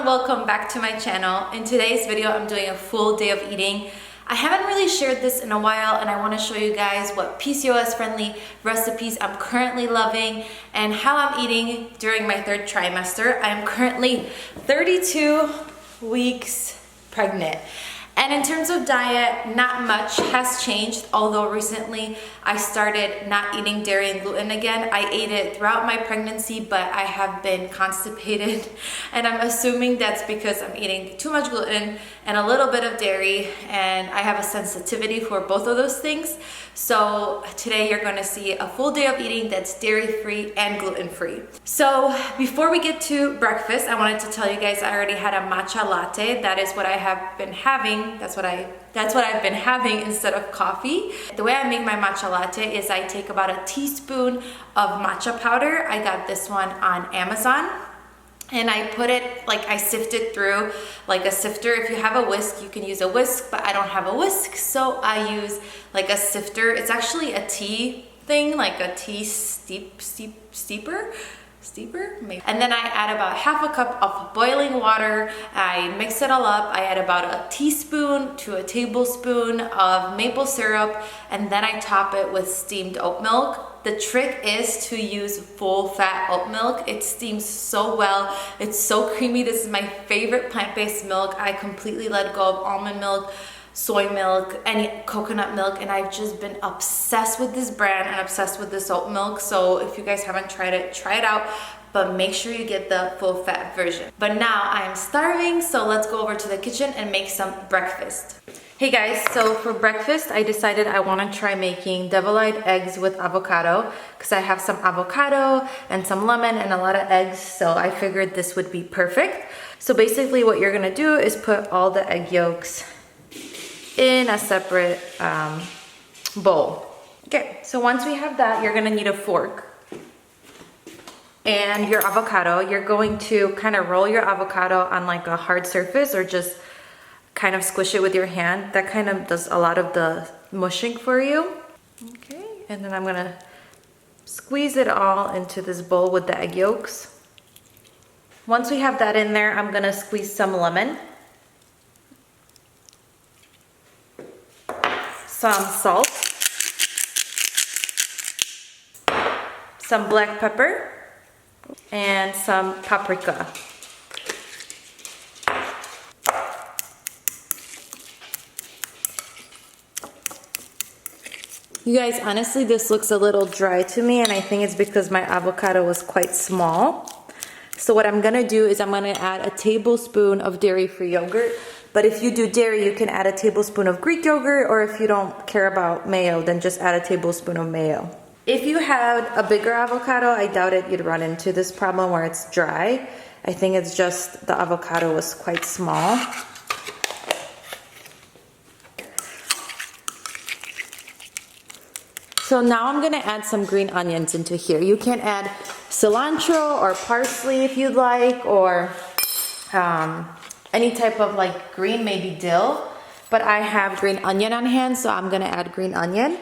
and welcome back to my channel. In today's video, I'm doing a full day of eating. I haven't really shared this in a while and I want to show you guys what PCOS friendly recipes I'm currently loving and how I'm eating during my third trimester. I'm currently 32 weeks pregnant. And in terms of diet, not much has changed, although recently I started not eating dairy and gluten again. I ate it throughout my pregnancy, but I have been constipated, and I'm assuming that's because I'm eating too much gluten and a little bit of dairy, and I have a sensitivity for both of those things. So today you're gonna see a full day of eating that's dairy-free and gluten-free. So before we get to breakfast, I wanted to tell you guys I already had a matcha latte. That is what I have been having. That's what I've been having instead of coffee. The way I make my matcha latte is I take about a teaspoon of matcha powder. I got this one on Amazon. And I put it, like I sift it through like a sifter. If you have a whisk, you can use a whisk, but I don't have a whisk, so I use like a sifter. It's actually a tea thing, like a tea steeper maybe. And then I add about half a cup of boiling water. I mix it all up. I add about a teaspoon to a tablespoon of maple syrup, and then I top it with steamed oat milk. The trick is to use full fat oat milk. It steams so well. It's so creamy. This is my favorite plant-based milk. I completely let go of almond milk, soy milk, any coconut milk, and I've just been obsessed with this brand and obsessed with this oat milk. So if you guys haven't tried it, try it out, but make sure you get the full fat version. But now I am starving, so let's go over to the kitchen and make some breakfast. Hey guys, so for breakfast, I decided I want to try making deviled eggs with avocado because I have some avocado and some lemon and a lot of eggs, so I figured this would be perfect. So basically what you're gonna do is put all the egg yolks in a separate bowl. Okay, so once we have that, you're gonna need a fork and your avocado. You're going to kind of roll your avocado on like a hard surface or just kind of squish it with your hand. That kind of does a lot of the mushing for you. Okay, and then I'm gonna squeeze it all into this bowl with the egg yolks. Once we have that in there, I'm gonna squeeze some lemon, some salt, some black pepper, and some paprika. You guys, honestly, this looks a little dry to me, and I think it's because my avocado was quite small. So what I'm gonna do is I'm gonna add a tablespoon of dairy-free yogurt. But if you do dairy, you can add a tablespoon of Greek yogurt, or if you don't care about mayo, then just add a tablespoon of mayo. If you had a bigger avocado, I doubt it you'd run into this problem where it's dry. I think it's just the avocado was quite small. So now I'm gonna add some green onions into here. You can add cilantro or parsley if you'd like, or any type of like green, maybe dill. But I have green onion on hand, so I'm gonna add green onion.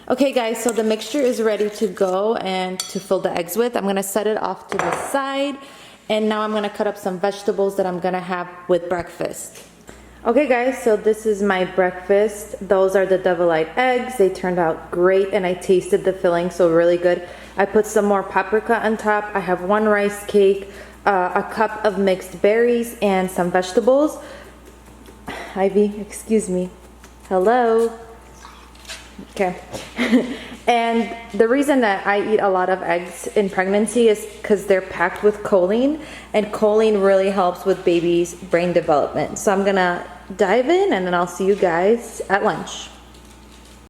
Okay guys, so the mixture is ready to go and to fill the eggs with. I'm gonna set it off to the side, and now I'm gonna cut up some vegetables that I'm gonna have with breakfast. Okay guys, so this is my breakfast. Those are the deviled eggs. They turned out great and I tasted the filling, so really good. I put some more paprika on top. I have one rice cake, a cup of mixed berries, and some vegetables. Ivy, excuse me. Hello. Okay. And the reason that I eat a lot of eggs in pregnancy is because they're packed with choline, and choline really helps with baby's brain development. So I'm gonna dive in and then I'll see you guys at lunch.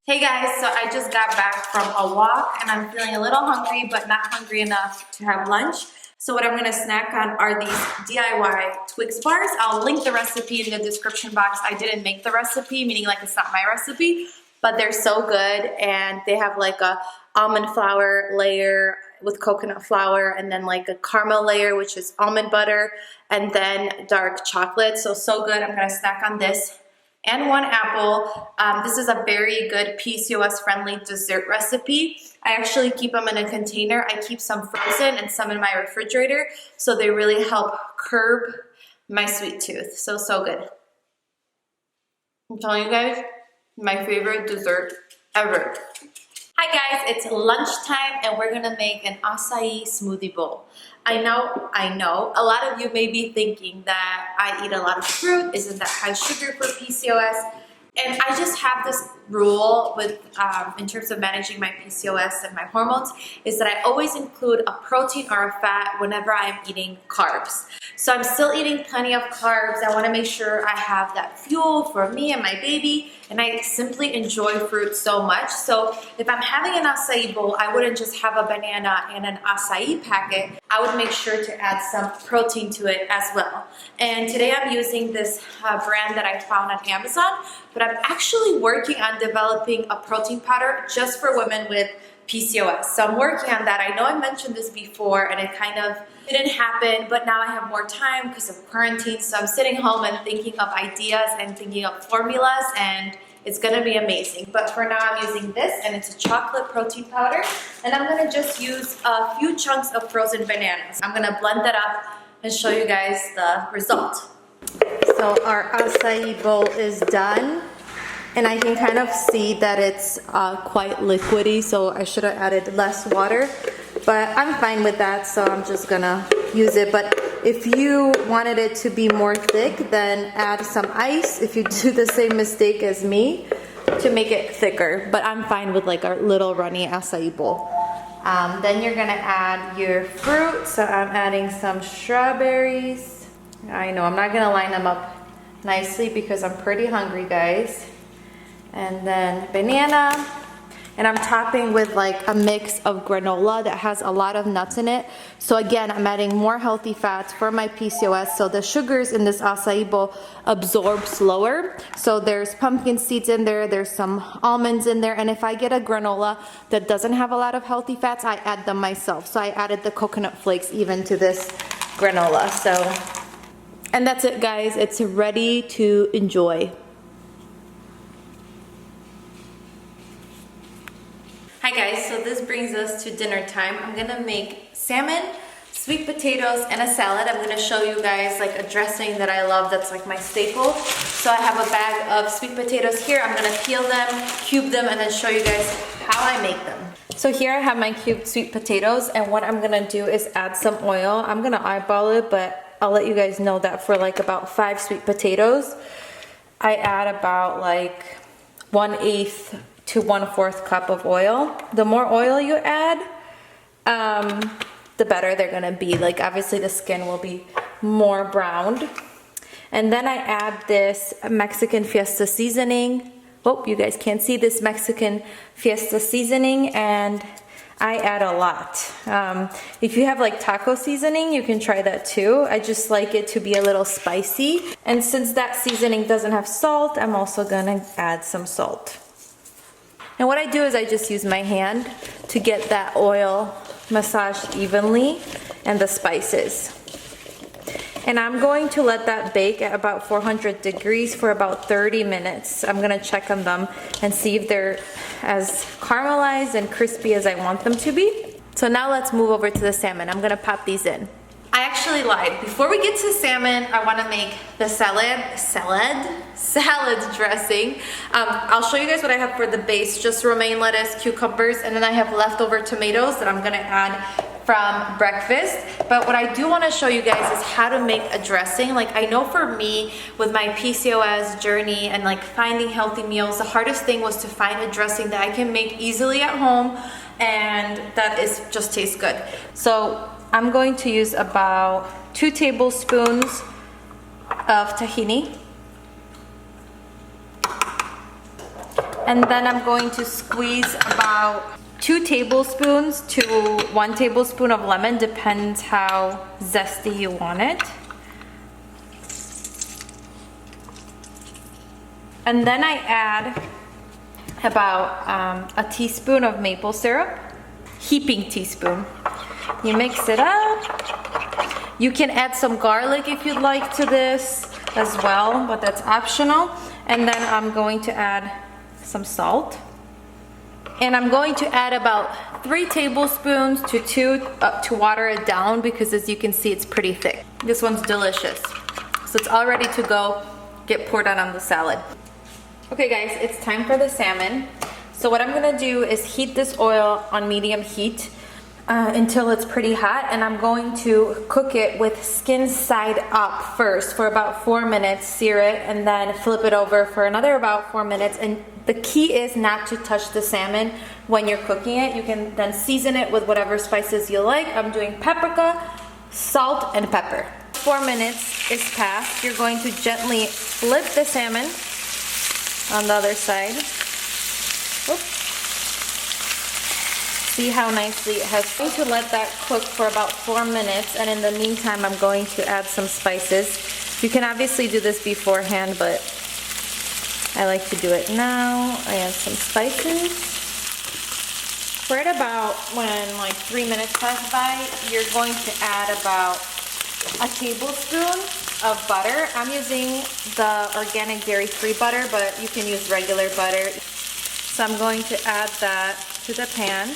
Hey guys, so I just got back from a walk and I'm feeling a little hungry, but not hungry enough to have lunch. So what I'm gonna snack on are these DIY Twix bars. I'll link the recipe in the description box. I didn't make the recipe, meaning like it's not my recipe, but they're so good, and they have like a almond flour layer with coconut flour, and then like a caramel layer, which is almond butter, and then dark chocolate. So good. I'm gonna snack on this. and 1 apple. This is a very good PCOS friendly dessert recipe. I actually keep them in a container. I keep some frozen and some in my refrigerator, so they really help curb my sweet tooth. So good. I'm telling you guys, my favorite dessert ever. Hi guys, it's lunchtime and we're gonna make an acai smoothie bowl. I know, a lot of you may be thinking that I eat a lot of fruit, isn't that high sugar for PCOS? And I just have this rule with, in terms of managing my PCOS and my hormones, is that I always include a protein or a fat whenever I'm eating carbs. So I'm still eating plenty of carbs. I want to make sure I have that fuel for me and my baby, and I simply enjoy fruit so much. So if I'm having an acai bowl, I wouldn't just have a banana and an acai packet. I would make sure to add some protein to it as well. And today I'm using this brand that I found on Amazon, but I'm actually working on developing a protein powder just for women with PCOS. So I'm working on that. I know I mentioned this before and it kind of didn't happen, but now I have more time because of quarantine. So I'm sitting home and thinking of ideas and thinking of formulas, and it's gonna be amazing. But for now I'm using this, and it's a chocolate protein powder, and I'm gonna just use a few chunks of frozen bananas. I'm gonna blend that up and show you guys the result. So our acai bowl is done, and I can kind of see that it's quite liquidy, so I should have added less water, but I'm fine with that, so I'm just gonna use it. But if you wanted it to be more thick, then add some ice if you do the same mistake as me to make it thicker, but I'm fine with like a little runny acai bowl. Then you're gonna add your fruit, so I'm adding some strawberries. I know I'm not gonna line them up nicely because I'm pretty hungry, guys. And then banana, and I'm topping with like a mix of granola that has a lot of nuts in it. So again, I'm adding more healthy fats for my PCOS, so the sugars in this acai bowl absorb slower. So there's pumpkin seeds in there, there's some almonds in there, and if I get a granola that doesn't have a lot of healthy fats, I add them myself. So I added the coconut flakes even to this granola. And that's it, guys. It's ready to enjoy. Hi guys, so this brings us to dinner time. I'm gonna make salmon, sweet potatoes, and a salad. I'm gonna show you guys like a dressing that I love that's like my staple. So I have a bag of sweet potatoes here. I'm gonna peel them, cube them, and then show you guys how I make them. So here I have my cubed sweet potatoes, and what I'm gonna do is add some oil. I'm gonna eyeball it, but I'll let you guys know that for like about 5 sweet potatoes, I add about like 1/8 to 1/4 cup of oil. The more oil you add, the better they're gonna be. Like obviously the skin will be more browned. And then I add this Mexican Fiesta seasoning. Oh, you guys can't see this Mexican Fiesta seasoning, and I add a lot. If you have like taco seasoning, you can try that too. I just like it to be a little spicy. And since that seasoning doesn't have salt, I'm also gonna add some salt. And what I do is I just use my hand to get that oil massaged evenly and the spices. And I'm going to let that bake at about 400 degrees for about 30 minutes. I'm gonna check on them and see if they're as caramelized and crispy as I want them to be. So now let's move over to the salmon. I'm gonna pop these in. I actually lied. Before we get to salmon, I wanna make the salad dressing. I'll show you guys what I have for the base, just romaine lettuce, cucumbers, and then I have leftover tomatoes that I'm gonna add from breakfast. But what I do want to show you guys is how to make a dressing. Like I know for me with my PCOS journey and like finding healthy meals, the hardest thing was to find a dressing that I can make easily at home and that is just tastes good. So I'm going to use about 2 tablespoons of tahini. And then I'm going to squeeze about 2 tablespoons to 1 tablespoon of lemon, depends how zesty you want it. And then I add about a teaspoon of maple syrup, heaping teaspoon. You mix it up. You can add some garlic if you'd like to this as well, but that's optional. And then I'm going to add some salt. And I'm going to add about 3 tablespoons to 2 to water it down, because as you can see, it's pretty thick. This one's delicious. So it's all ready to go, get poured out on the salad. Okay guys, it's time for the salmon. So what I'm gonna do is heat this oil on medium heat until it's pretty hot, and I'm going to cook it with skin side up first for about 4 minutes, sear it, and then flip it over for another about 4 minutes. And the key is not to touch the salmon when you're cooking it. You can then season it with whatever spices you like. I'm doing paprika, salt, and pepper. 4 minutes is passed. You're going to gently flip the salmon on the other side. Oops. See how nicely it has. I'm going to let that cook for about 4 minutes, and in the meantime I'm going to add some spices. You can obviously do this beforehand, but I like to do it now. I add some spices. Right about when like 3 minutes pass by, you're going to add about a tablespoon of butter. I'm using the organic dairy-free butter, but you can use regular butter. So I'm going to add that to the pan.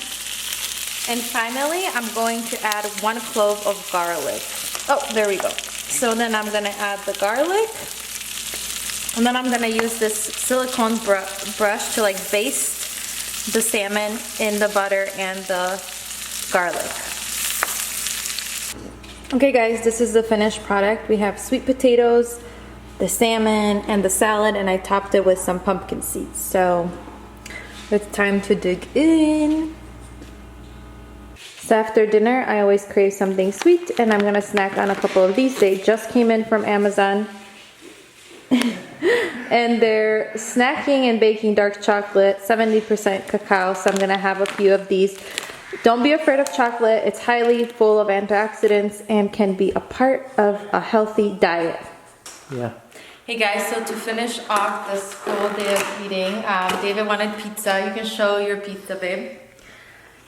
And finally, I'm going to add 1 clove of garlic. Oh, there we go. So then I'm gonna add the garlic. And then I'm gonna use this silicone brush to like baste the salmon in the butter and the garlic. Okay guys, this is the finished product. We have sweet potatoes, the salmon, and the salad, and I topped it with some pumpkin seeds. So it's time to dig in. So after dinner, I always crave something sweet, and I'm gonna snack on a couple of these. They just came in from Amazon. And they're snacking and baking dark chocolate, 70% cacao, so I'm gonna have a few of these. Don't be afraid of chocolate. It's highly full of antioxidants and can be a part of a healthy diet. Yeah. Hey guys, so to finish off this full day of eating, David wanted pizza. You can show your pizza, babe.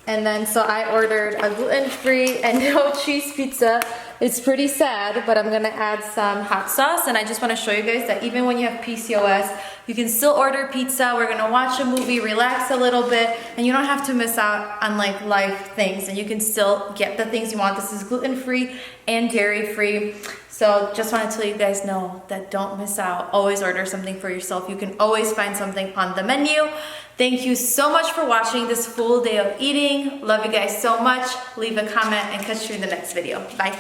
And then, so I ordered a gluten-free and no cheese pizza. It's pretty sad, but I'm gonna add some hot sauce, and I just wanna show you guys that even when you have PCOS, you can still order pizza. We're gonna watch a movie, relax a little bit, and you don't have to miss out on like life things, and you can still get the things you want. This is gluten-free and dairy-free. So just want to tell you guys know that don't miss out. Always order something for yourself. You can always find something on the menu. Thank you so much for watching this full day of eating. Love you guys so much. Leave a comment and catch you in the next video. Bye.